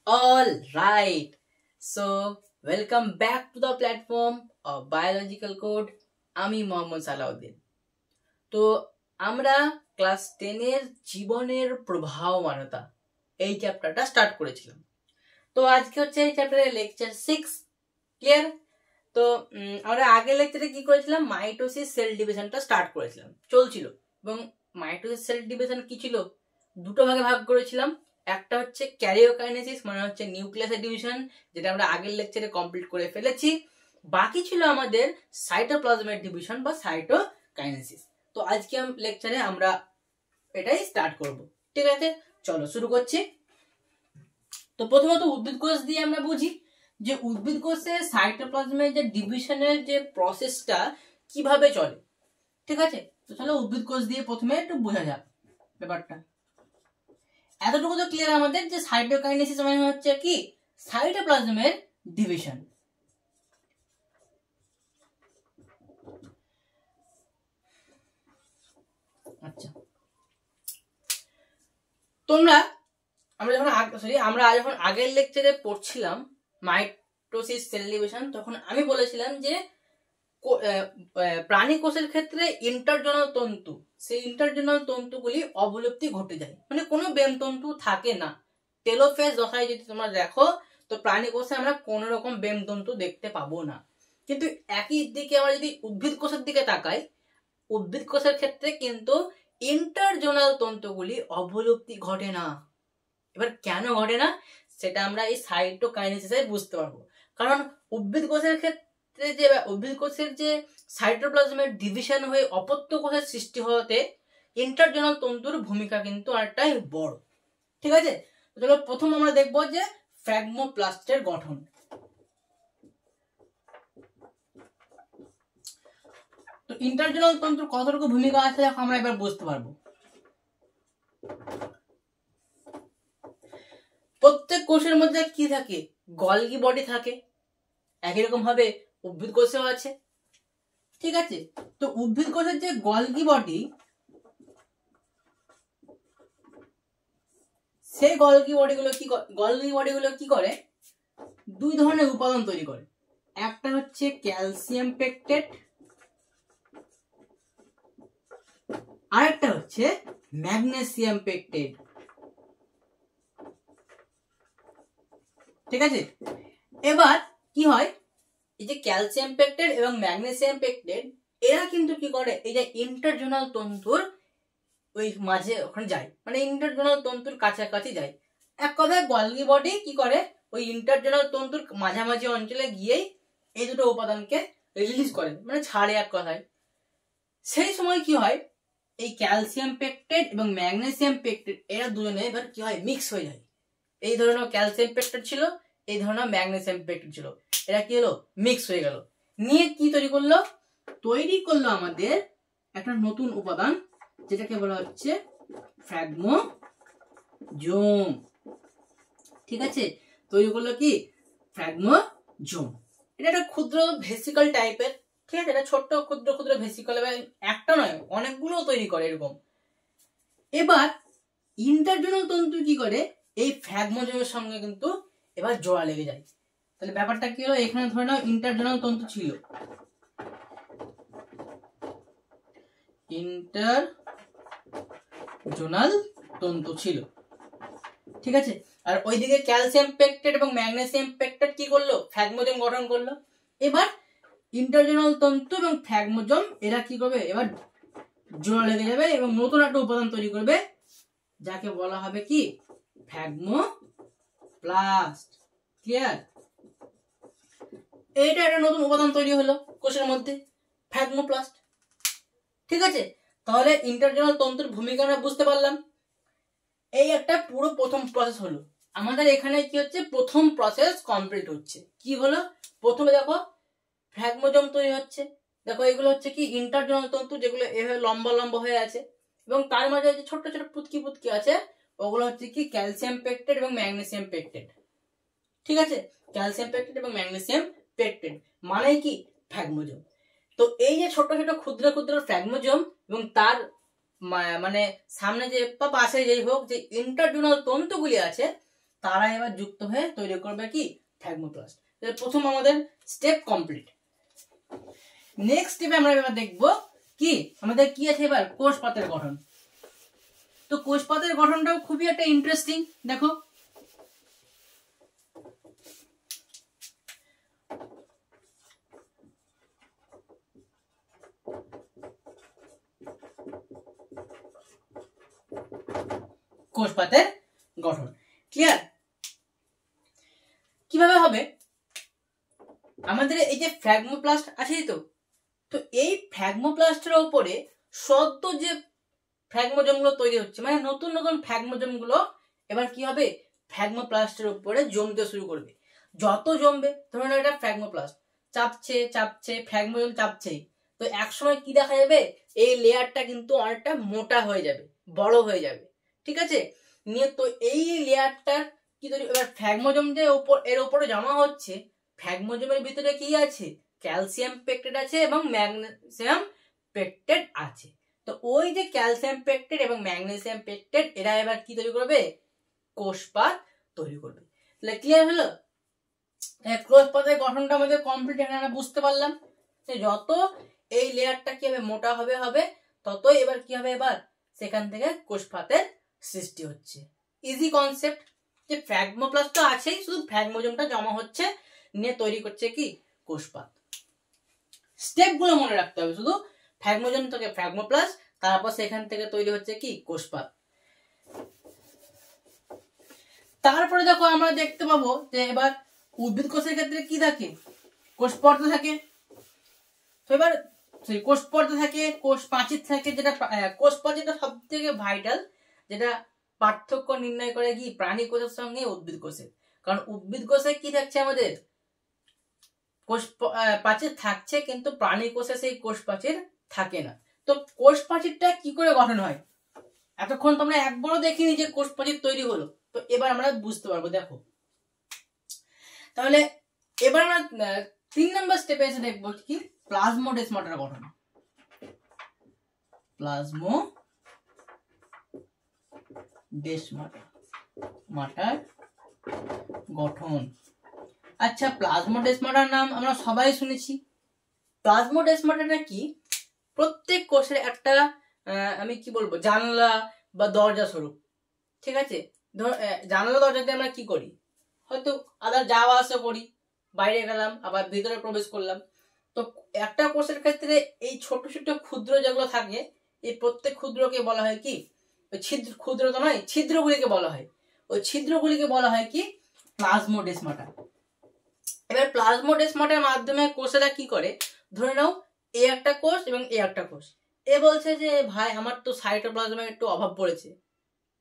All right. So, welcome back to the platform of Biological Code. আমি মোহাম্মদ সালাউদ্দিন। তো আমরা class 10 এর জীবনের প্রবাহমানতা এই চ্যাপ্টারটা স্টার্ট করেছিলাম। তো আজকে হচ্ছে এই চ্যাপ্টারের লেকচার 6। ক্লিয়ার? তো আমরা আগের লেকচারে কি করেছিলাম, মাইটোসিস সেল ডিভিশনটা স্টার্ট করেছিলাম, চলছিল। এবং মাইটোসিস সেল ডিভিশন কি ছিল, দুটো ভাগে ভাগ করেছিলাম। একটা হচ্ছে ক্যারিওকাইনেসিস, মানে হচ্ছে নিউক্লিয়াসের ডিভিশন, যেটা আমরা আগের লেকচারে কমপ্লিট করে ফেলেছি। বাকি ছিল আমাদের সাইটোপ্লাজমের ডিভিশন বা সাইটোকাইনেসিস। তো আজকে লেকচারে আমরা এটাই স্টার্ট করব। ঠিক আছে, চলো শুরু করছি। তো প্রথমত উদ্ভিদ কোষ দিয়ে আমরা বুঝি যে উদ্ভিদ কোষে সাইটোপ্লাজমের যে ডিভিশনের যে প্রসেসটা কিভাবে চলে। ঠিক আছে, তো চলো উদ্ভিদ কোষ দিয়ে প্রথমে একটু বোঝা যাক ব্যাপারটা। এতটুকু তো ক্লিয়ার আমাদের যে সাইটোকাইনেসিস মানে হচ্ছে কি, সাইটোপ্লাজমের ডিভিশন। আচ্ছা, আমরা যখন আগের লেকচারে পড়ছিলাম মাইটোসিস সেল ডিভিশন, তখন আমি বলেছিলাম যে প্রাণী কোষের ক্ষেত্রে ইন্টারজোনাল তন্তু, সেই ইন্টারজোনাল তন্তুগুলি অবলুপ্তি ঘটে যায়, মানে কোনো বেম তন্তু থাকে না। টেলোফেজ দশায় যদি তোমরা দেখো, তো প্রাণী কোষে আমরা কোনো রকম বেম তন্তু দেখতে পাবো না। কিন্তু একই দিকে আমরা যদি উদ্ভিদ কোষের দিকে তাকাই, উদ্ভিদ কোষের ক্ষেত্রে কিন্তু ইন্টারজোনাল তন্তুগুলি অবলুপ্তি ঘটে না। এবার কেন ঘটে না সেটা আমরা এই সাইটোকাইনেসিসে বুঝতে পারবো। কারণ উদ্ভিদ কোষের ক্ষেত্রে যে উদ্ভিদ কোষের যে সাইটোপ্লাজমের ডিভিশন হয়ে অপত্য কোষের সৃষ্টি হতে ইন্টারজোনাল তন্তুর ভূমিকা কিন্তু আরেকটাই বড়। ঠিক আছে, চলো প্রথম আমরা দেখবো যে ফ্র্যাগমোপ্লাস্টের গঠন। তো ইন্টারজোনাল তন্তুর কতটুকু ভূমিকা আছে আমরা এবার বুঝতে পারবো। প্রত্যেক কোষের মধ্যে কি থাকে, গলগি বডি থাকে, একই রকম ভাবে উদ্ভিদ কোষেও আছে। ঠিক আছে, তো উদ্ভিদ কোষের যে গলগি বডি, সেই গলগি বডিগুলো কি করে, দুই ধরনের উপাদান তৈরি করে। একটা হচ্ছে ক্যালসিয়াম পেকটেট, আরেকটা হচ্ছে ম্যাগনেসিয়াম পেকটেট। ঠিক আছে, এবার কি হয়, এই যে ক্যালসিয়াম পেকটেট এবং ম্যাগনেসিয়াম পেকটেট, এরা কিন্তু কি করে, এই যে ইন্টারজোনাল তন্তুর ওই মাঝে ওখানে যায়, মানে ইন্টারজোনাল তন্তুর কাছাকাছি যায়। এক কথায় গলগি বডি কি করে, ওই ইন্টারজোনাল তন্তুর মাঝামাঝি অঞ্চলে গিয়েই এই দুটো উপাদানকে রিলিজ করে, মানে ছাড়ে এক কথায়। সেই সময় কি হয়, এই ক্যালসিয়াম পেকটেট এবং ম্যাগনেসিয়াম পেকটেট এরা দুজনে এবার কি হয়, মিক্স হয়ে যায়। এই ধরনের ক্যালসিয়াম পেকটেট ছিল, এই ধরনের ম্যাগনেসিয়াম পেকটেট ছিল, এরা কি হলো, মিক্স হয়ে গেল। নিয়ে কি তৈরি করলো আমাদের একটা নতুন উপাদান, যেটাকে বলা হচ্ছে ফ্র্যাগমোজোম। ঠিক আছে, তৈরি করলো কি, ফ্র্যাগমোজোম। এটা একটা ক্ষুদ্র ভেসিকল টাইপের। ঠিক আছে, এটা ছোট্ট ক্ষুদ্র ক্ষুদ্র ভেসিকল, একটা নয় অনেকগুলো তৈরি করে এরকম। এবার ইন্টারজোনাল তন্তু কি করে, এই ফ্র্যাগমোজোমের সঙ্গে কিন্তু এবার জোড়া লেগে যায়। তাহলে ব্যাপারটা কি হলো, এখানে ধরে নাও ইন্টারজোনাল তন্তু ছিল, ইন্টারজোনাল তন্তু ছিল। ঠিক আছে, আর ওইদিকে ক্যালসিয়াম পেকটেট এবং ম্যাগনেসিয়াম পেকটেট কি করলো, ফ্র্যাগমোজোম গঠন করলো। এবার ইন্টারজোনাল তন্তু এবং ফ্র্যাগমোজোম এরা কি করবে, এবার জোড়া লেগে যাবে এবং নতুন একটা উপাদান তৈরি করবে, যাকে বলা হবে কি, ফ্র্যাগমোপ্লাস্ট। ক্লিয়ার? এইটা একটা নতুন উপাদান তৈরি হলো কোষের মধ্যে, ফ্র্যাগমোপ্লাস্ট। ঠিক আছে, তাহলে ইন্টারজোনাল তন্তুর ভূমিকা আমরা বুঝতে পারলাম। এই একটা পুরো প্রথম প্রসেস হলো আমাদের। এখানে কি হচ্ছে, প্রথম প্রসেস কমপ্লিট হচ্ছে। কি হলো, প্রথমে দেখো ফ্র্যাগমোজোম তৈরি হচ্ছে। দেখো এগুলো হচ্ছে কি ইন্টারজোনাল তন্তু, যেগুলো এভাবে লম্বা লম্বা হয়ে আছে, এবং তার মাঝে যে ছোট ছোট পুতকি পুতকি আছে, ওগুলো হচ্ছে কি ক্যালসিয়াম পেকটেট এবং ম্যাগনেসিয়াম পেকটেট। ঠিক আছে, ক্যালসিয়াম পেকটেট এবং ম্যাগনেসিয়াম পেকটেট মানে কি, ফ্র্যাগমোজোম। তো এই যে ছোট ছোট ক্ষুদ্র ক্ষুদ্র ফ্র্যাগমোজোম এবং তার মানে সামনে যে বা পাশে যেই হোক যে ইন্টারজোনাল তন্তুগুলি আছে, তারা এবার যুক্ত হয়ে তৈরি করবে কি ফ্র্যাগমোপ্লাস্ট। প্রথম আমাদের স্টেপ কমপ্লিট। নেক্সট স্টেপে আমরা এবার দেখবো কি আমাদের কি আছে এবার কোষ পাতের গঠন। তো কোষ পাতের গঠনটাও খুবই একটা ইন্টারেস্টিং। দেখো কোষ পাতের গঠন ক্লিয়ার কিভাবে হবে। আমাদের এই যে ফ্র্যাগমোপ্লাস্ট আছে তো এই ফ্র্যাগমোপ্লাস্টের উপরে সদ্য যে ফ্র্যাগমোজোম গুলো তৈরি হচ্ছে, মানে নতুন নতুন ফ্র্যাগমোজোম গুলো এবার কি হবে ফ্র্যাগমোপ্লাস্টের উপরে জমতে শুরু করবে। যত জমবে ধরুন এটা ফ্র্যাগমোপ্লাস্ট চাপছে চাপছে ফ্র্যাগমোজোম চাপছেই, তো একসময় কি দেখা যাবে এই লেয়ারটা কিন্তু অনেকটা মোটা হয়ে যাবে, বড় হয়ে যাবে। ঠিক আছে, নিয়ে তো এই লেয়ারটার কি তৈরি এবার ফ্র্যাগমোজোম যে এর উপরে জমা হচ্ছে, ফ্র্যাগমোজোমের ভিতরে কি আছে ক্যালসিয়াম পেকটেট আছে এবং ম্যাগনেসিয়াম পেকটেট আছে। তো ওই যে ক্যালসিয়াম পেকটেট এবং ম্যাগনেসিয়াম পেকটেট এরা এবার কি তৈরি করবে কোষপাত তৈরি করবে। তাহলে ক্লিয়ার হলো কোষপাতের গঠনটা আমাদের কমপ্লিট। এখানে আমরা বুঝতে পারলাম যে যত এই লেয়ারটা কি হবে মোটা হবে ততই এবার কি হবে এবার সেখান থেকে কোষপাতের সৃষ্টি হচ্ছে। ইজি কনসেপ্ট যে ফ্র্যাগমোপ্লাস্ট তো আছেই, শুধু ফ্র্যাগমোজোমটা জমা হচ্ছে নিয়ে তৈরি করছে কি কোষপাত। স্টেপ গুলো মনে রাখতে হবে, শুধু ফ্র্যাগমোজোম থেকে ফ্র্যাগমোপ্লাস্ট, তারপর সেখান থেকে তৈরি হচ্ছে কি কোষপাত। তারপরে দেখো আমরা দেখতে পাবো যে এবার উদ্ভিদ কোষের ক্ষেত্রে কি থাকে কোষ পর্দা থাকে। তো এবার কোষ পর্দা থাকে, কোষ প্রাচীর থাকে, যেটা কোষ প্রাচীরটা সব থেকে ভাইটাল, যেটা পার্থক্য নির্ণয় করে কি প্রাণী কোষের সঙ্গে উদ্ভিদ কোষের। কারণ উদ্ভিদ কোষে কি থাকছে আমাদের কোষ প্রাচীর থাকছে, কিন্তু প্রাণী কোষে সেই কোষ প্রাচীর থাকে না। তো কোষ প্রাচীরটা কি করে গঠন হয় এতক্ষণ তোমরা একবারও দেখিনি যে কোষ প্রাচীর তৈরি হলো, তো এবার আমরা বুঝতে পারবো। দেখো তাহলে এবার আমরা 3 নম্বর স্টেপে এসে দেখবো কি প্লাজমোডেসমাটার গঠন। প্লাজমোডেসমাটার গঠন। আচ্ছা প্লাজমোডেসমাটার নাম আমরা সবাই শুনেছি। প্লাজমোডেসমাটাটা কি প্রত্যেক কোষের একটা আমি কি বলবো জানলা বা দরজা স্বরূপ। ঠিক আছে, জানলা দরজাতে আমরা কি করি হয়তো আদার যাওয়া আসা করি, বাইরে গেলাম আবার ভিতরে প্রবেশ করলাম। তো একটা কোষের ক্ষেত্রে এই ছোট ছোট ক্ষুদ্র যেগুলো থাকে এই প্রত্যেক ক্ষুদ্রকে বলা হয় কি ছিদ্র, ক্ষুদ্র তো নয় ছিদ্রগুলিকে বলা হয়, ওই ছিদ্রগুলিকে বলা হয় কি প্লাজমোডেসমাটা। এবার প্লাজমোডেসমাটার মাধ্যমে কোষেরা কি করে ধরে নাও এ একটা কোষ এবং এ একটা কোষ, এ বলছে যে ভাই আমার তো সাইটোপ্লাজমের একটু অভাব পড়েছে,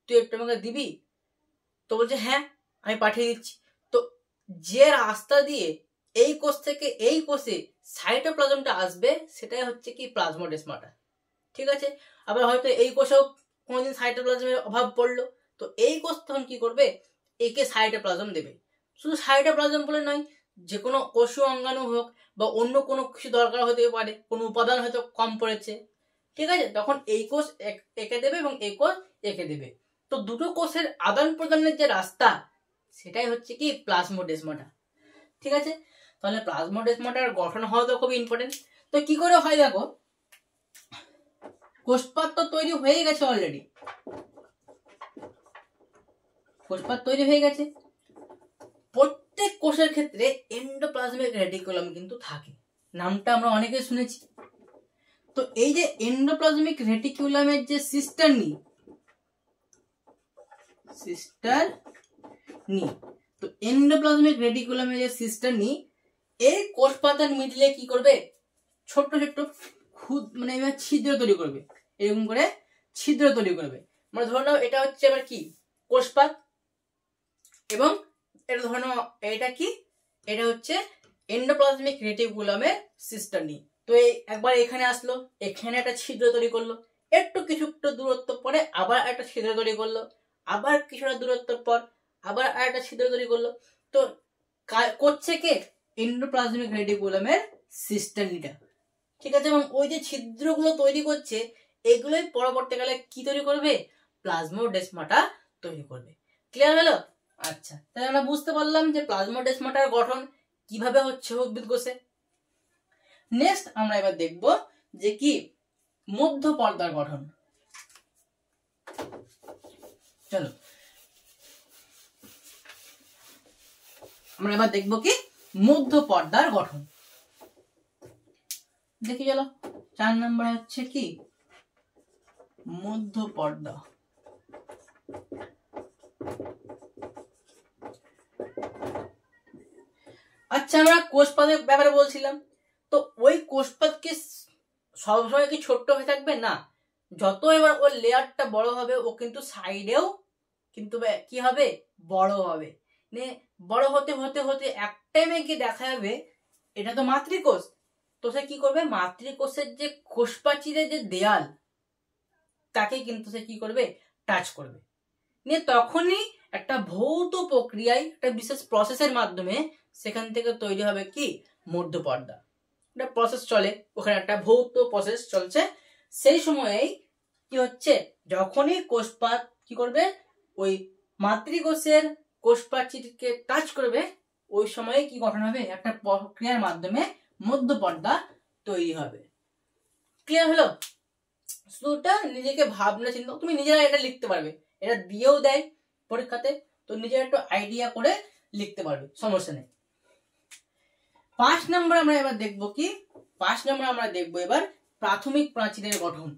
তুই একটু আমাকে দিবি? তো বলছে হ্যাঁ আমি পাঠিয়ে দিচ্ছি। তো যে রাস্তা দিয়ে এই কোষ থেকে এই কোষে সাইটোপ্লাজমটা আসবে সেটাই হচ্ছে কি প্লাজমোডেসমাটা। ঠিক আছে, আবার হয়তো এই কোষেও কোনোদিন সাইটোপ্লাজমের অভাব পড়লো, তো এই কোষ তখন কি করবে একে সাইটোপ্লাজম দেবে। শুধু সাইটোপ্লাজম বলে নয়, যে কোনো কোষীয় অঙ্গাণু হোক বা অন্য কোনো কিছু দরকার হতে পারে, কোনো উপাদান হয়তো কম পড়েছে, ঠিক আছে, তখন এই কোষ একে দেবে এবং এই কোষ একে দেবে। তো দুটো কোষের আদান প্রদানের যে রাস্তা সেটাই হচ্ছে কি প্লাজমোডেসমাটা। ঠিক আছে, তাহলে প্লাজমোডেসমাটার গঠন হওয়া তো খুব ইম্পর্টেন্ট। তো কি করে হয় দেখো, কোষপাত তো তৈরি হয়ে গেছে অলরেডি, কোষপাত তৈরি হয়ে গেছে। প্রত্যেক কোষের ক্ষেত্রে এন্ডোপ্লাজমিক রেটিকুলাম কিন্তু থাকে, নামটা আমরা অনেকে শুনেছি। তো এই যে এন্ডোপ্লাজমিক রেটিকুলামের যে সিস্টারনি, তো এন্ডোপ্লাজমিক রেটিকুলামের যে সিস্টারনি এই কোষপাতের মিডলে কি করবে ছোট্ট ছোট্ট মানে ছিদ্র তৈরি করবে, এরকম করে ছিদ্র তৈরি করবে। মানে ধরে নাও এটা হচ্ছে আবার কি কোষপাত, এবং এটা ধরে নাও এটা কি এটা হচ্ছে এন্ডোপ্লাজমিক রেটিকুলামের সিস্টারনি। তো এই একবার এখানে আসলো, এখানে একটা ছিদ্র তৈরি করলো, একটু কিছুটা দূরত্ব পরে আবার একটা ছিদ্র তৈরি করলো, আবার কিছুটা দূরত্ব পর আবার একটা ছিদ্র তৈরি করলো। তো করছে কে এন্ডোপ্লাজমিক রেটিকুলামের সিস্টারনিটা। ঠিক আছে, এবং ওই যে ছিদ্রগুলো তৈরি করছে এগুলোই পরবর্তীকালে কি তৈরি করবে প্লাজমোডেসমাটা তৈরি করবে। ক্লিয়ার হলো? আচ্ছা, তাহলে আমরা বুঝতে পারলাম যে প্লাজমোডেসমাটার গঠন কিভাবে হচ্ছে উদ্ভিদ কোষে। নেক্সট আমরা এবার দেখব যে কি মধ্য পর্দার গঠন। চলো আমরা এবার দেখব কি মধ্য পর্দার গঠন। দেখি চলো 4 নম্বর হচ্ছে কি মধ্য পর্দা। আচ্ছা, আমরা কোষপাতের ব্যাপারে বলছিলাম, তো ওই কোষপাতকে সবসময় কি ছোট্ট হয়ে থাকবে না, যত এবার ওর লেয়ারটা বড় হবে ও কিন্তু সাইডেও কিন্তু কি হবে বড় হবে। বড় হতে হতে হতে এক টাইমে কি দেখা যাবে এটা তো মাতৃকোষ, তো সে কি করবে মাতৃকোষের যে কোষপ্রাচীরের যে দেয়াল তাকে কিন্তু সে কি করবে টাচ করবে, নিয়ে তখনই একটা ভৌত প্রক্রিয়ায় একটা বিশেষ প্রসেসের মাধ্যমে সেখান থেকে তৈরি হবে কি মধ্য পর্দা। একটা প্রসেস চলে, ওখানে একটা ভৌত প্রসেস চলছে। সেই সময়েই কি হচ্ছে যখনই কোষপাত কি করবে ওই মাতৃকোষের কোষপ্রাচীরকে টাচ করবে, ওই সময়ে কি গঠন হবে একটা প্রক্রিয়ার মাধ্যমে মধ্য পর্দা তৈরি হবে। ক্লিয়ার হলো? শুধুটা নিজেকে ভাবনা চিন্তা, তুমি নিজেরা এটা লিখতে পারবে, এটা দিয়েও দেয় পরীক্ষাতে, তো নিজেরা একটু আইডিয়া করে লিখতে পারবে, সমস্যা নেই। 5 নম্বর আমরা এবার দেখবো কি 5 নম্বর আমরা দেখবো এবার প্রাথমিক প্রাচীরের গঠন।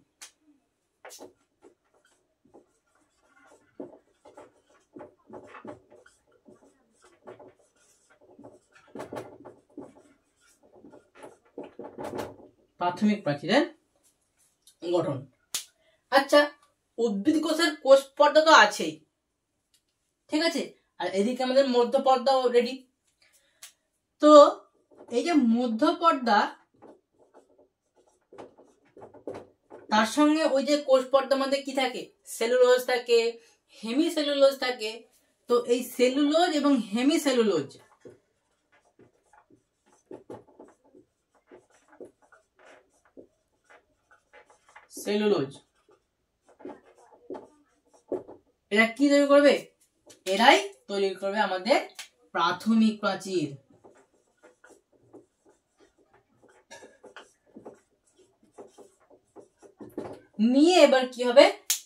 প্রাথমিক প্রাচীরের গঠন। আচ্ছা, উদ্ভিদ কোষের কোষ পর্দা তো আছেই, ঠিক আছে, আর এদিকে আমাদের মধ্য পর্দাও রেডি। তো এই যে মধ্য পর্দা তার সঙ্গে ওই যে কোষ পর্দার মধ্যে কি থাকে সেলুলোজ থাকে, হেমিসেলুলোজ থাকে। তো এই সেলুলোজ এবং হেমিসেলুলোজ এরা কি তৈরি করবে, এরাই তৈরি করবে আমাদের প্রাথমিক প্রাচীর। নিয়ে এবার কি হবে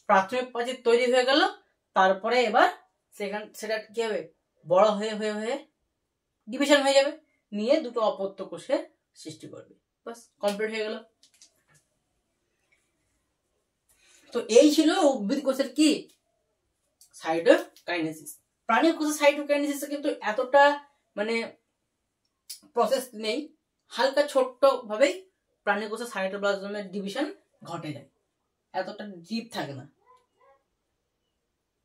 প্রাথমিক প্রাচীর তৈরি হয়ে গেল, তারপরে এবার সেটা কি হবে বড় হয়ে হয়ে হয়ে ডিভিশন হয়ে যাবে, নিয়ে দুটো অপত্য কোষের সৃষ্টি করবে, বাস কমপ্লিট হয়ে গেল। তো এই ছিল উদ্ভিদ কোষের কি সাইটোকাইনেসিস। প্রাণী কোষের সাইটোকাইনেসিস কিন্তু এতটা মানে প্রসেস নেই, হালকা ছোট্ট ভাবেই প্রাণী কোষের সাইটোপ্লাজমের ডিভিশন ঘটে যায়, এতটা ডিপ থাকে না,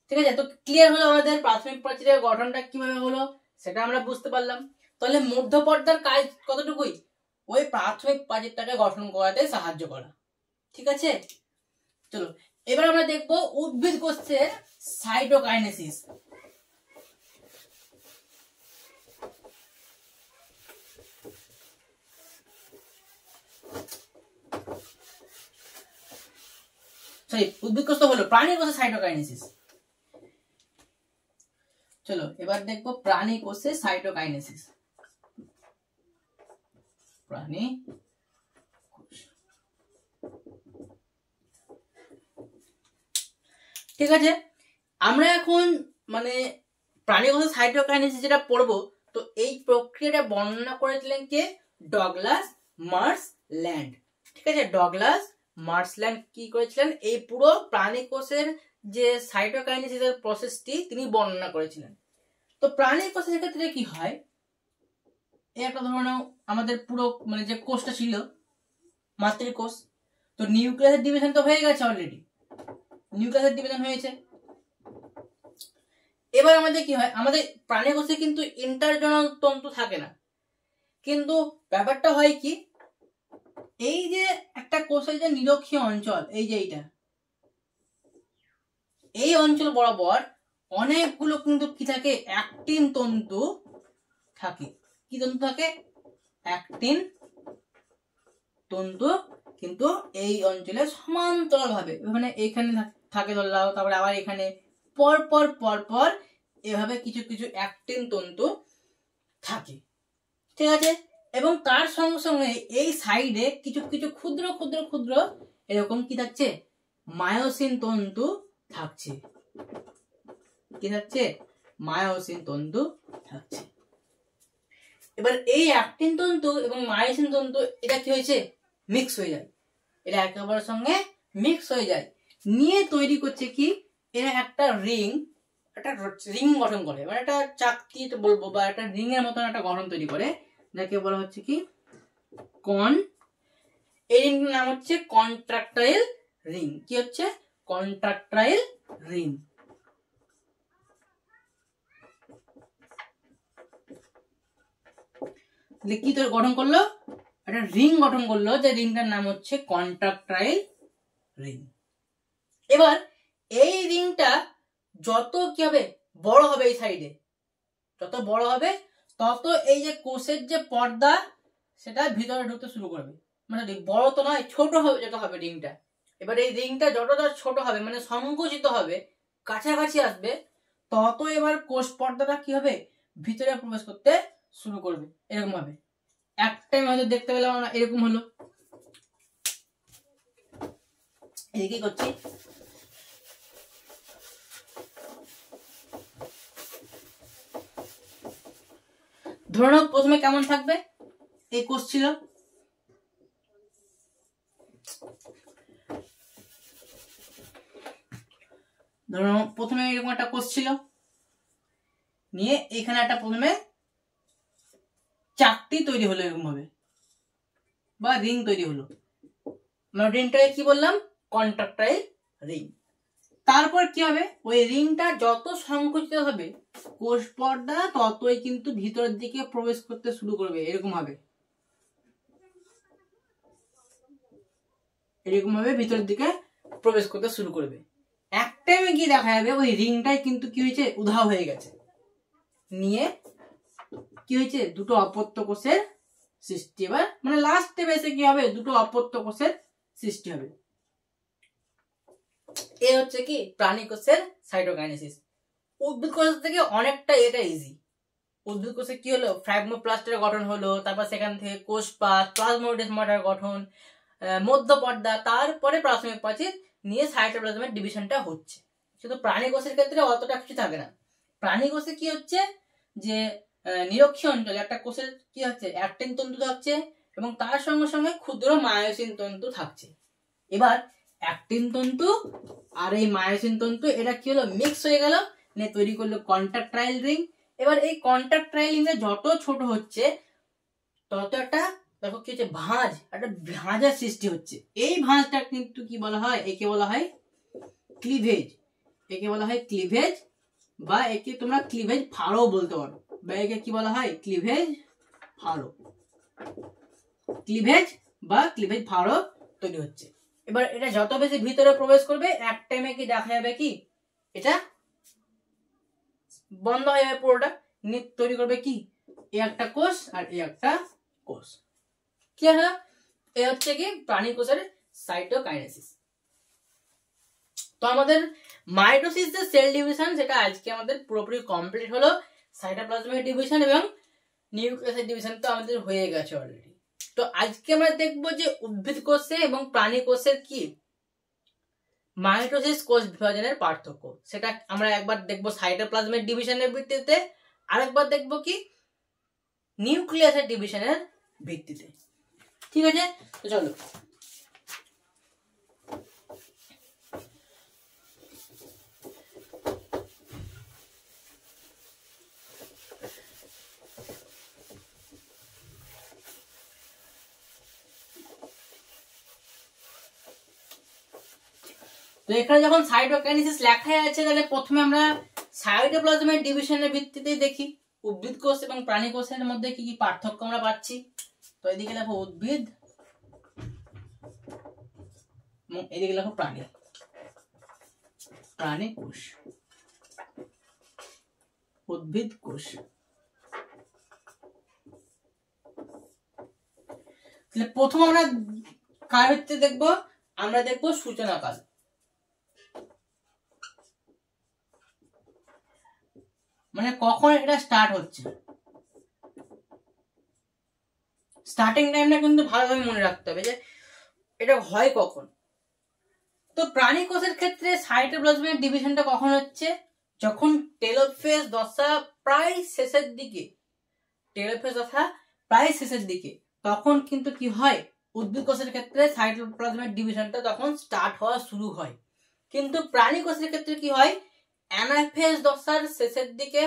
ঠিক আছে। তো ক্লিয়ার হলো আমাদের প্রাথমিক প্রাচীরের গঠনটা কিভাবে হলো সেটা আমরা বুঝতে পারলাম। তাহলে মধ্য পর্দার কাজ কতটুকুই ওই প্রাথমিক প্রাচীরটাকে গঠন করাতে সাহায্য করা, ঠিক আছে। চলো এবার আমরা দেখবো উদ্ভিদ কোষের সাইটোকাইনেসিস। উদ্ভিদ কোষ তো হলো, প্রাণী কোষের সাইটোকাইনেসিস। চলো এবার দেখবো প্রাণী কোষের সাইটোকাইনেসিস। প্রাণী ঠিক আছে, আমরা এখন মানে প্রাণী কোষের সাইটোকাইনেসিস যেটা পড়বো, তো এই প্রক্রিয়াটা বর্ণনা করেছিলেন কে ডগলাস মার্সল্যান্ড, ঠিক আছে। ডগলাস মার্সল্যান্ড কি করেছিলেন এই পুরো প্রাণী কোষের যে সাইটোকাইনেসিসের প্রসেসটি তিনি বর্ণনা করেছিলেন। তো প্রাণী কোষের ক্ষেত্রে কি হয়, একটা ধরনের আমাদের পুরো মানে যে কোষটা ছিল মাতৃকোষ, তো নিউক্লিয়াসের ডিভিশন তো হয়ে গেছে অলরেডি, নিউক্লিয়াসের ডিভিশন হয়েছে। এবার আমাদের কি হয়, আমাদের প্রাণী কোষে কিন্তু ইন্টারজোনাল তন্তু থাকে না, কিন্তু ব্যাপারটা হয় কি এই যে একটা কোষের যে নিরক্ষীয় অঞ্চল, এই যে এইটা, এই অঞ্চল বরাবর অনেকগুলো কিন্তু কি থাকে অ্যাক্টিন তন্তু থাকে। কি তন্তু থাকে? অ্যাক্টিন তন্তু কিন্তু এই অঞ্চলে সমান্তরাল ভাবে মানে এখানে থাকে ধরলাম, তারপরে আবার এখানে পর পর পর পর এভাবে কিছু কিছু অ্যাক্টিন তন্তু থাকে, ঠিক আছে। এবং তার সঙ্গে সঙ্গে এই সাইডে কিছু কিছু ক্ষুদ্র ক্ষুদ্র ক্ষুদ্র এরকম কি থাকছে, মায়োসিন তন্তু থাকছে। কি থাকছে, মায়োসিন তন্তু থাকছে। এবার এই অ্যাক্টিন তন্তু এবং মায়োসিন তন্তু এটা কি হয়েছে, মিক্স হয়ে যায়, এটা একে অপরের সঙ্গে মিক্স হয়ে যায়, নিয়ে তৈরি করছে কি, এরা একটা রিং গঠন করে, মানে একটা চাকতি বলবো বা একটা রিং এর মতন একটা গঠন তৈরি করে, যাকে বলা হচ্ছে কি এই রিংটার নাম হচ্ছে কন্ট্রাকটাইল রিং। কি হচ্ছে, কন্ট্রাকটাইল রিং। কি তোর গঠন করলো, একটা রিং গঠন করলো, যে রিংটার নাম হচ্ছে কন্ট্রাকটাইল রিং। এবার এই রিংটা যত কি হবে, বড় হবে, এই সাইডে যত বড় হবে তত এই যে কোষের যে পর্দা সেটা ভিতরে ঢুকতে শুরু করবে, মানে বড় তো নয়, ছোট হবে যত হবে রিংটা। এবার এই রিংটা যতটা ছোট হবে, মানে সংকুচিত হবে, কাছাকাছি আসবে, তত এবার কোষ পর্দাটা কি হবে, ভিতরে প্রবেশ করতে শুরু করবে। এরকম ভাবে এক টাইম হয়তো দেখতে পেলাম না, এরকম হলো। এই কি করছি, ধরে নাও প্রথমে কেমন থাকবে, এই কোষ ছিল, ধরো প্রথমে এরকম একটা কোষ ছিল, নিয়ে এখানে একটা প্রথমে চাকতি তৈরি হলো এরকম ভাবে, বা রিং তৈরি হলো, মানে রিংটাকে কি বললাম, কন্ট্রাকটাইল রিং। তারপর কি হবে, ওই রিংটা যত সংকুচিত হবে কোষ পর্দা ততই কিন্তু ভিতরের দিকে প্রবেশ করতে শুরু করবে, এরকম ভাবে, এরকম ভাবে ভিতরের দিকে প্রবেশ করতে শুরু করবে। এক টাইমে গিয়ে দেখা যাবে ওই রিংটাই কিন্তু কি হয়েছে, উধাও হয়ে গেছে, নিয়ে কি হয়েছে, দুটো অপত্য কোষের সৃষ্টি। এবার মানে লাস্ট স্টেপে এসে কি হবে, দুটো অপত্য কোষের সৃষ্টি হবে। এ হচ্ছে কি প্রাণী কোষের সাইটোকাইনেসিস। উদ্ভিদ কোষ থেকে অনেকটা এটা ইজি। উদ্ভিদ কোষে কি হলো, ফ্রাগমোপ্লাস্টের গঠন হলো, তারপর সেখান থেকে কোষপাত, প্লাজমোডেসমাটার গঠন, মধ্যপর্দা, তারপরে প্রাথমিক প্রাচীর নিয়ে সাইটোপ্লাজমের ডিভিশনটা হচ্ছে। শুধু প্রাণী কোষের ক্ষেত্রে অতটা কিছু থাকে না। প্রাণী কোষে কি হচ্ছে, যে নিরক্ষীয় অঞ্চলে একটা কোষের কি হচ্ছে, অ্যাক্টিন তন্তু থাকছে এবং তার সঙ্গে সঙ্গে ক্ষুদ্র মায়োসিন তন্তু থাকছে। এবার অ্যাক্টিন তন্তু আর এই মায়োসিন তন্তু এটা কি হলো, মিক্স হয়ে গেল, নিয়ে তৈরি করলো কন্ট্রাকটাইল রিং। এবার এই কন্ট্রাকটাইল রিং যত ছোট হচ্ছে তত একটা দেখো কি হচ্ছে, ভাঁজ, একটা ভাঁজের সৃষ্টি হচ্ছে। এই ভাঁজটা কিন্তু কি বলা হয়, একে বলা হয় ক্লিভেজ। একে বলা হয় ক্লিভেজ, বা একে তোমরা ক্লিভেজ ফাড়ো বলতে পারো, বা একে কি বলা হয়, ক্লিভেজ ফাড়ো। ক্লিভেজ বা ক্লিভেজ ফাড়ো তৈরি হচ্ছে। এবার এটা যত বেশি ভিতরে প্রবেশ করবে, এক টাইমে কি দেখা যাবে কি, এটা বন্ধ হয়ে যাবে পুরোটা, তৈরি করবে কি, এই একটা কোষ আর এই একটা কোষ। কি হলো, এ হচ্ছে কি প্রাণী কোষের সাইটোকাইনেসিস। তো আমাদের মাইটোসিস যে সেল ডিভিশন, সেটা আজকে আমাদের পুরোপুরি কমপ্লিট হলো। সাইটোপ্লাজমিক ডিভিশন এবং নিউক্লিয়াসের ডিভিশন তো আমাদের হয়ে গেছে অলরেডি। তো আজকে আমরা দেখবো যে উদ্ভিদ কোষে এবং প্রাণী কোষের কি মাইটোসিস কোষ বিভাজনের পার্থক্য। সেটা আমরা একবার দেখবো সাইটোপ্লাজমিক ডিভিশনের ভিত্তিতে, আরেকবার দেখবো কি নিউক্লিয়াসের ডিভিশনের ভিত্তিতে। ঠিক আছে, তো চলো। তো এখানে যখন সাইটোকাইনেসিস লেখা আছে, তাহলে প্রথমে আমরা সাইটোপ্লাজমের ডিভিশনের ভিত্তিতে দেখি উদ্ভিদ কোষ এবং প্রাণী কোষের মধ্যে কি কি পার্থক্য আমরা পাচ্ছি। তো এদিকে লেখো উদ্ভিদ এবং এদিকে লেখো প্রাণী, প্রাণী কোষ, উদ্ভিদ কোষ। তাহলে প্রথম আমরা কার ভিত্তিতে দেখবো, আমরা দেখবো সূচনাকাল। মানে কখন এটা স্টার্ট হচ্ছে, স্টার্টিং টাইমটা কিন্তু ভালোভাবে মনে রাখতে হবে যে এটা হয় কখন। তো প্রাণী কোষের ক্ষেত্রে সাইটোপ্লাজমের ডিভিশনটা কখন হচ্ছে, যখন টেলোফেজ দশা প্রায় শেষের দিকে, টেলোফেজ দশা প্রায় শেষের দিকে, তখন কিন্তু কি হয়, উদ্ভিদ কোষের ক্ষেত্রে সাইটোপ্লাজমের ডিভিশনটা তখন স্টার্ট হওয়া শুরু হয়। কিন্তু প্রাণী কোষের ক্ষেত্রে কি হয়, অ্যানাফেজ দশার শেষের দিকে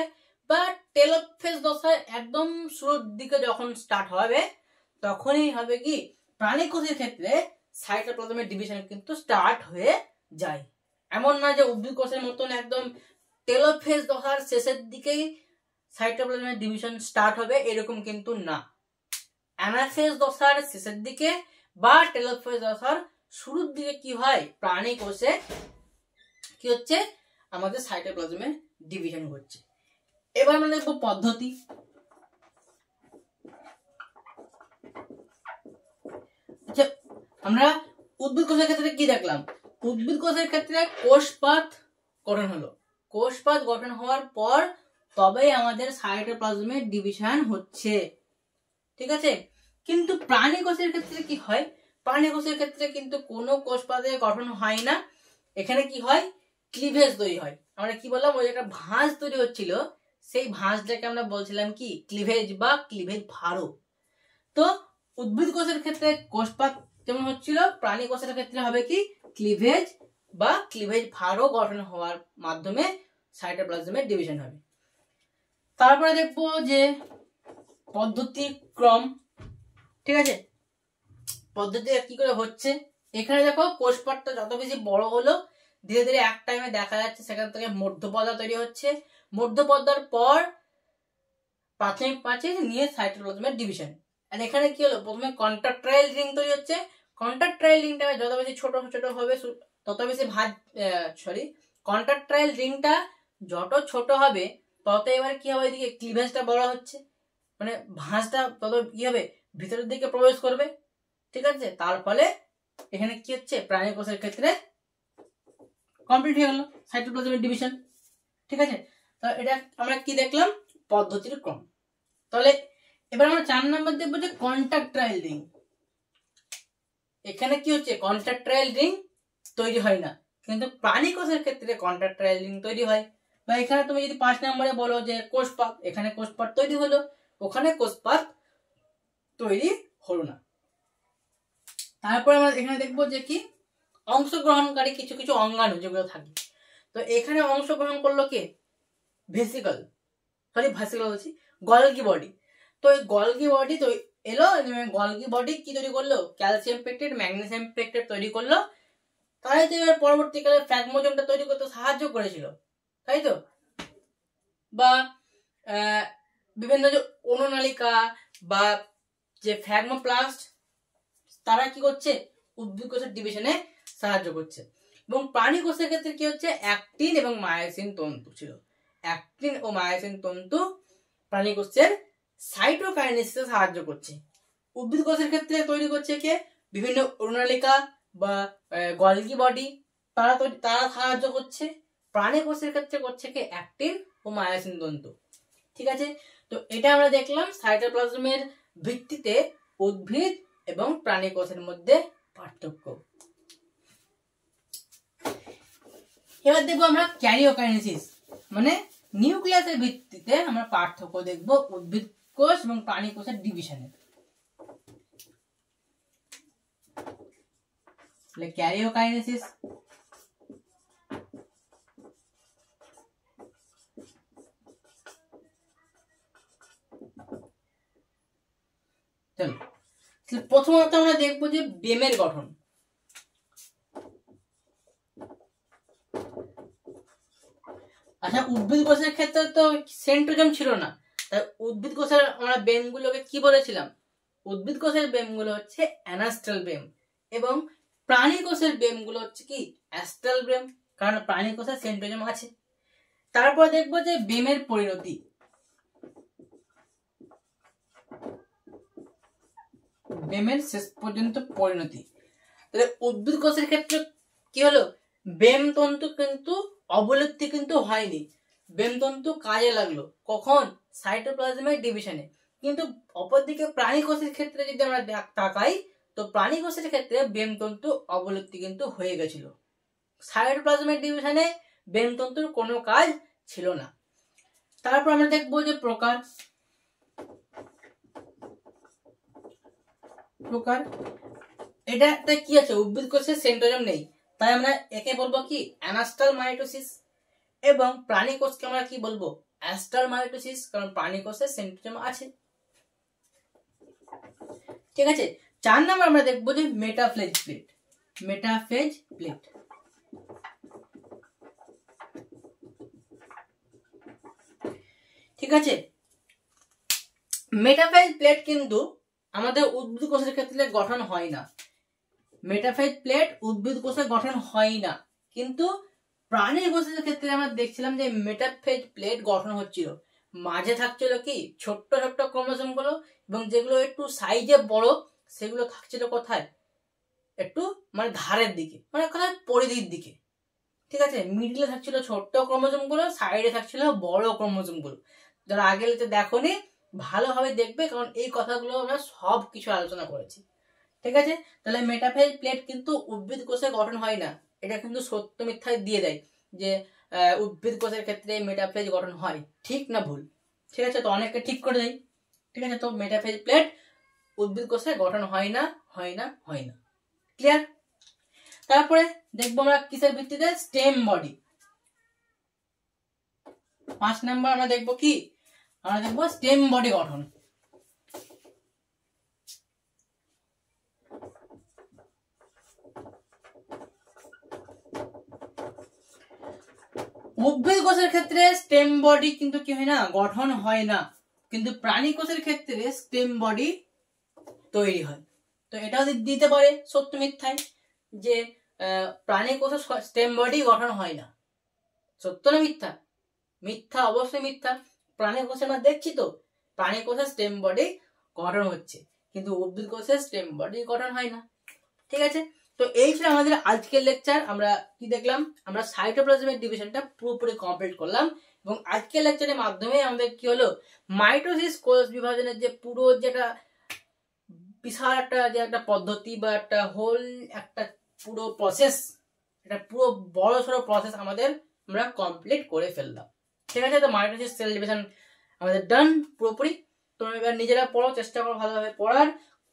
বা টেলোফেজ দশার একদম শুরুর দিকে যখন স্টার্ট হবে, তখনই হবে কি প্রাণী কোষের ক্ষেত্রে সাইটোপ্লাজমের ডিভিশন কিন্তু স্টার্ট হয়ে যায়। এমন না যে উদ্ভিদ কোষের মতন একদম টেলোফেজ দশার শেষের দিকেই সাইটোপ্লাজমের ডিভিশন স্টার্ট হবে, এরকম কিন্তু না। অ্যানাফেজ দশার শেষের দিকে বা টেলোফেজ দশার শুরুর দিকে কি হয়, প্রাণী কোষে কি হচ্ছে, আমাদের সাইটোপ্লাজমের ডিভিশন হচ্ছে। এবার আমরা দেখবো পদ্ধতি। আচ্ছা, আমরা উদ্ভিদ কোষের ক্ষেত্রে কি দেখলাম, উদ্ভিদ কোষের ক্ষেত্রে কোষপাত গঠন হলো, কোষপাত গঠন হওয়ার পর তবেই আমাদের সাইটোপ্লাজমের ডিভিশন হচ্ছে, ঠিক আছে। কিন্তু প্রাণী কোষের ক্ষেত্রে কি হয়, প্রাণী কোষের ক্ষেত্রে কিন্তু কোনো কোষপাতের গঠন হয় না, এখানে কি হয়, ক্লিভেজ তৈরি হয়। আমরা কি বললাম, ওই একটা ভাঁজ তৈরি হচ্ছিল, সেই ভাঁজটাকে আমরা বলছিলাম কি ক্লিভেজ বা ক্লিভেজ ভারো। তো উদ্ভিদ কোষের ক্ষেত্রে কোষপাত যেমন হচ্ছিল, প্রাণী কোষের ক্ষেত্রে হবে কি ক্লিভেজ বা ক্লিভেজ ভারো গঠন হওয়ার মাধ্যমে সাইটোপ্লাজমের ডিভিশন হবে। তারপরে দেখবো যে পদ্ধতি ক্রম, ঠিক আছে, পদ্ধতি কি করে হচ্ছে। এখানে দেখো কোষপাতটা যত বেশি বড় হলো, ধীরে ধীরে এক টাইমে দেখা যাচ্ছে সেখান থেকে মধ্যপর্দা তৈরি হচ্ছে, মধ্যপর্দার পর প্রাথমিক প্রাচীর নিয়ে সাইটোপ্লাজমের ডিভিশন। আর এখানে কি হলো, প্রথমে কন্ট্রাক্টাইল রিং তৈরি হচ্ছে, কন্ট্রাক্টাইল রিংটা যত বেশি ছোট ছোট হবে তত বেশি কন্ট্রাক্টাইল রিংটা যত ছোট হবে তত এবার কি হবে, এদিকে ক্লিভেজটা বড় হচ্ছে, মানে ভাঁজটা তত কি হবে, ভিতরের দিকে প্রবেশ করবে, ঠিক আছে। তার ফলে এখানে কি হচ্ছে, প্রাণী কোষের ক্ষেত্রে কমপ্লিট হয়ে গেল সাইটোপ্লাজমের ডিভিশন, ঠিক আছে। তো এটা আমরা কি দেখলাম, পদ্ধতির ক্রম। তাহলে এবার আমরা 4 নম্বর দেখবো যে কন্ট্রাক্টাইল রিং। এখানে কি হচ্ছে, কন্ট্রাক্টাইল রিং তৈরি হয় না, কিন্তু প্রাণী কোষের ক্ষেত্রে কন্ট্রাক্টাইল রিং তৈরি হয়। বা এখানে তুমি যদি 5 নম্বরে বলো যে কোষপাত, এখানে কোষপাত তৈরি হলো, ওখানে কোষপাত তৈরি হলো না। তারপরে আমরা এখানে দেখবো যে কি অংশগ্রহণকারী কিছু কিছু অঙ্গাণু যেগুলো থাকে। তো এখানে অংশগ্রহণ করলো কে, ভেসিকল বলছি, গলগি বডি। তো এই গলগি বডি তো এলো, গলগি বডি কি তৈরি করলো, ক্যালসিয়াম পেকটেট ম্যাগনেসিয়াম পেকটেট তৈরি করলো, তাই তো এবার পরবর্তীকালে ফ্র্যাগমোজোমটা তৈরি করতে সাহায্য করেছিল, তাই তো। বা বিভিন্ন যে অনুনালিকা বা যে ফ্র্যাগমোপ্লাস্ট, তারা কি করছে, উদ্ভিদ কোষের ডিভিশনে সাহায্য করছে। এবং প্রাণী কোষের ক্ষেত্রে কি হচ্ছে, অ্যাক্টিন এবং মায়োসিন তন্তু ছিল, অ্যাক্টিন ও মায়োসিন তন্তু প্রাণী কোষের সাইটোকাইনেসিসে সাহায্য করছে। উদ্ভিদ কোষের ক্ষেত্রে তৈরি করছে কে, বিভিন্ন অনুনালিকা বা গলগি বডি, তারা সাহায্য করছে। প্রাণী কোষের ক্ষেত্রে করছে কে, অ্যাক্টিন ও মায়োসিন তন্তু, ঠিক আছে। তো এটা আমরা দেখলাম সাইটোপ্লাজমের ভিত্তিতে উদ্ভিদ এবং প্রাণী কোষের মধ্যে পার্থক্য। এবার দেখবো আমরা ক্যারিওকাইনেসিস, মানে নিউক্লিয়াসের ভিত্তিতে আমরা পার্থক্য দেখবো উদ্ভিদ কোষ এবং প্রাণী কোষের ডিভিশনের। ক্যারিওকাইনেসিস চলো, প্রথমত আমরা দেখবো যে বেমের গঠন। আচ্ছা, উদ্ভিদ কোষের ক্ষেত্রে তো সেন্ট্রোজোম ছিল না, তাই উদ্ভিদ কোষের আমরা বেমগুলোকে কি বলেছিলাম, উদ্ভিদ কোষের বেমগুলো হচ্ছে অ্যানাস্টাল বেম এবং প্রাণী কোষের বেমগুলো হচ্ছে কি অ্যাস্টাল বেম, কারণ প্রাণী কোষের সেন্ট্রোজোম আছে। তারপর দেখবো যে বেমের পরিণতি। বেমের শেষ পর্যন্ত পরিণতি, তাহলে উদ্ভিদ কোষের ক্ষেত্রে কি হলো, বেম তন্তু কিন্তু অবলুপ্তি কিন্তু হয়নি, বেমতন্তু কাজে লাগলো কখন? সাইটোপ্লাজমের ডিভিশনে। কিন্তু অপরদিকে প্রাণী কোষের ক্ষেত্রে যদি আমরা তাকাই, তো প্রাণী কোষের ক্ষেত্রে বেমতন্তু অবলুপ্তি কিন্তু হয়ে গেছিল। সাইটোপ্লাজমের ডিভিশনে বেমতন্তুর কোনো কাজ ছিল না। তারপর আমরা দেখবো যে প্রকার। এটা কি আছে? উদ্ভিদ কোষে সেন্ট্রোজোম নেই, তাই আমরা একে বলবো কি? অ্যানাস্টাল মাইটোসিস। এবং প্রাণী কোষকে আমরা কি বলবো? অ্যাস্টাল মাইটোসিস, কারণ প্রাণী কোষে সেন্ট্রোজোম আছে। ঠিক আছে। 4 নম্বর আমরা দেখবো যে মেটাফেজ প্লেট। মেটাফেজ প্লেট ঠিক আছে। মেটাফেজ প্লেট কিন্তু আমাদের উদ্ভিদ কোষের ক্ষেত্রে গঠন হয় না। মেটাফেজ প্লেট উদ্ভিদ কোষে গঠন হয় না, কিন্তু প্রাণী কোষের ক্ষেত্রে আমরা দেখছিলাম যে মেটাফেজ প্লেট গঠন হচ্ছিল। মাঝে থাকছিল কি? ছোট্ট ছোট্ট ক্রোমোসোম গুলো, এবং যেগুলো একটু সাইজে বড় সেগুলো থাকছিল কোথায়? একটু মানে ধারের দিকে, মানে কোথায়? পরিধির দিকে। ঠিক আছে। মিডলে থাকছিল ছোট্ট ক্রোমোসোম গুলো, সাইডে থাকছিল বড় ক্রোমোসোম গুলো। যারা আগে দেখোনি ভালোভাবে দেখবে, কারণ এই কথাগুলো আমরা সব কিছু আলোচনা করেছি। ঠিক আছে। তাহলে মেটাফেজ প্লেট কিন্তু উদ্ভিদ কোষে গঠন হয় না। এটা কিন্তু সত্য মিথ্যায় দিয়ে দেয় যে উদ্ভিদ কোষের ক্ষেত্রে মেটাফেজ গঠন হয়। ঠিক না ভুল? ঠিক আছে। তো অনেককে ঠিক করে দেয়। ঠিক আছে। তো মেটাফেজ প্লেট উদ্ভিদ কোষে গঠন হয় না, হয় না, হয় না। ক্লিয়ার? তারপরে দেখবো আমরা কিসের ভিত্তিতে? Stem body. 5 নাম্বার আমরা দেখবো কি? আমরা দেখবো স্টেম বডি গঠন। উদ্ভিদ কোষের ক্ষেত্রে স্টেম বডি কিন্তু কি হয় না? গঠন হয় না। কিন্তু প্রাণী কোষের ক্ষেত্রে স্টেম বডি তৈরি হয়। তো এটাও দিতে পারে সত্য মিথ্যায় যে প্রাণী কোষে স্টেম বডি গঠন হয় না। সত্য না মিথ্যা? মিথ্যা, অবশ্যই মিথ্যা। প্রাণী কোষে আমরা দেখছি তো প্রাণী কোষে স্টেম বডি গঠন হচ্ছে, কিন্তু উদ্ভিদ কোষে স্টেম বডি গঠন হয় না। ঠিক আছে। তো এই ছিল আমাদের আজকের লেকচার। আমরা কি দেখলাম? আমরা সাইটোপ্লাজমের ডিভিশনটা পুরোপুরি কমপ্লিট করলাম, এবং আজকের লেকচারের মাধ্যমে আমাদের কি হলো? মাইটোসিস কোষ বিভাজনের যে পুরো যেটা বিশাল একটা পদ্ধতি বা একটা হোল একটা পুরো প্রসেস, এটা পুরো বড় সড়ো প্রসেস আমরা কমপ্লিট করে ফেললাম। ঠিক আছে। তো মাইটোসিস সেল ডিভিশন আমাদের ডান পুরোপুরি। তোমরা এবার নিজেরা পড়ো, চেষ্টা করো ভালোভাবে পড়ার।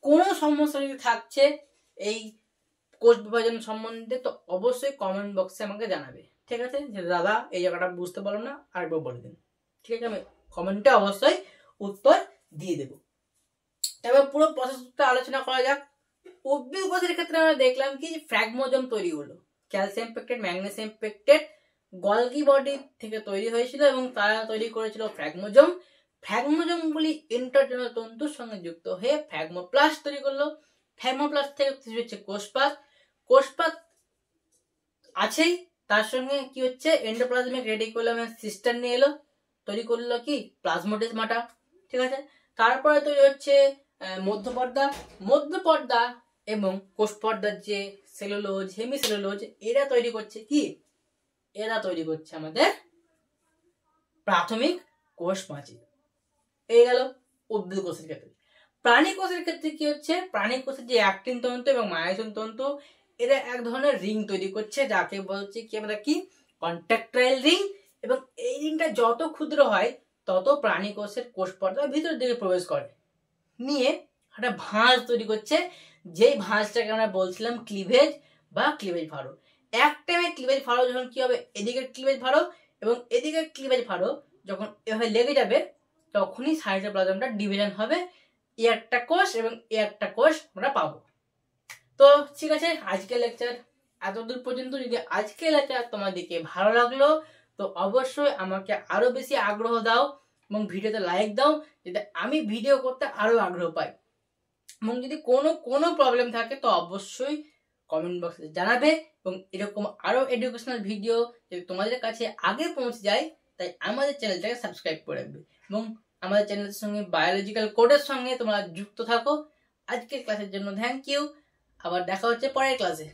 কোনো সমস্যা যদি থাকছে এই কোষ বিভাজন সম্বন্ধে, তো অবশ্যই কমেন্ট বক্সে আমাকে জানাবে। ঠিক আছে। যে দাদা এই জায়গাটা বুঝতে পারলাম না, আরেকবার বলে দিন। ঠিক আছে। আমি কমেন্টে অবশ্যই উত্তর দিয়ে দেবো। এবার পুরো প্রসেসটা আলোচনা করা যাক। উদ্ভিদ কোষের ক্ষেত্রে আমরা দেখলাম কি? ফ্র্যাগমোজোম তৈরি হলো। Calcium pectate, magnesium pectate Golgi body থেকে তৈরি হয়েছিল, এবং তারা তৈরি করেছিল ফ্র্যাগমোজোম। ফ্র্যাগমোজোমগুলি ইন্টারজোনাল তন্তুর সঙ্গে যুক্ত হয়ে ফ্র্যাগমোপ্লাস্ট তৈরি করলো। ফ্র্যাগমোপ্লাস্ট থেকে তৈরি হচ্ছে কোষপাত। কোষপাত আছেই, তার সঙ্গে কি হচ্ছে? এন্ডোপ্লাজমিক রেটিকুলামের সিস্টেম নিয়ে এলো, তৈরি করলো কি? প্লাজমোডেসমাটা। ঠিক আছে। তারপরে তৈরি হচ্ছে মধ্যপর্দা। মধ্যপর্দা এবং কোষপর্দার যে সেলুলোজ, হেমিসেলুলোজ, এরা তৈরি করছে কি? এরা তৈরি করছে আমাদের প্রাথমিক কোষ প্রাচীর। এই গেল উদ্ভিদ কোষের ক্ষেত্রে। প্রাণী কোষের ক্ষেত্রে কি হচ্ছে? প্রাণী কোষের যে অ্যাক্টিন তন্তু এবং মায়োসিন তন্তু, এরা এক ধরনের রিং তৈরি করছে, যাকে বলছি কি আমরা? কি? কন্ট্রাকটাইল রিং। এবং এই রিংটা যত ক্ষুদ্র হয় তত প্রাণী কোষের কোষ পর্দার ভিতর দিকে প্রবেশ করে, নিয়ে একটা ভাঁজ তৈরি করছে, যেই ভাঁজটাকে আমরা বলছিলাম ক্লিভেজ বা ক্লিভেজ ফাড়ো। এক টাইমে ক্লিভেজ ফাড়ো যখন কি হবে? এদিকে ক্লিভেজ ফাড়ো এবং এদিকে ক্লিভেজ ফাড়ো যখন এভাবে লেগে যাবে, তখনই সাইটোপ্লাজমটা ডিভিশন হবে। এই একটা কোষ এবং এই একটা কোষ আমরা পাবো। তো ঠিক আছে, আজকের লেকচার এতদূর পর্যন্ত। যদি আজকের লেকচার তোমাদেরকে ভালো লাগলো, তো অবশ্যই আমাকে আরো বেশি আগ্রহ দাও এবং ভিডিওতে লাইক দাও, যাতে আমি ভিডিও করতে আরো আগ্রহ পাই। এবং যদি কোনো প্রবলেম থাকে তো অবশ্যই কমেন্ট বক্সে জানাবে, এবং এরকম আরো এডুকেশনাল ভিডিও যদি তোমাদের কাছে আগে পৌঁছে যায়, তাই আমাদের চ্যানেলটাকে সাবস্ক্রাইব করে রাখবে, এবং আমাদের চ্যানেলের সঙ্গে বায়োলজিক্যাল কোডের সঙ্গে তোমরা যুক্ত থাকো। আজকের ক্লাসের জন্য থ্যাংক ইউ। আবার দেখা হচ্ছে পরের ক্লাসে।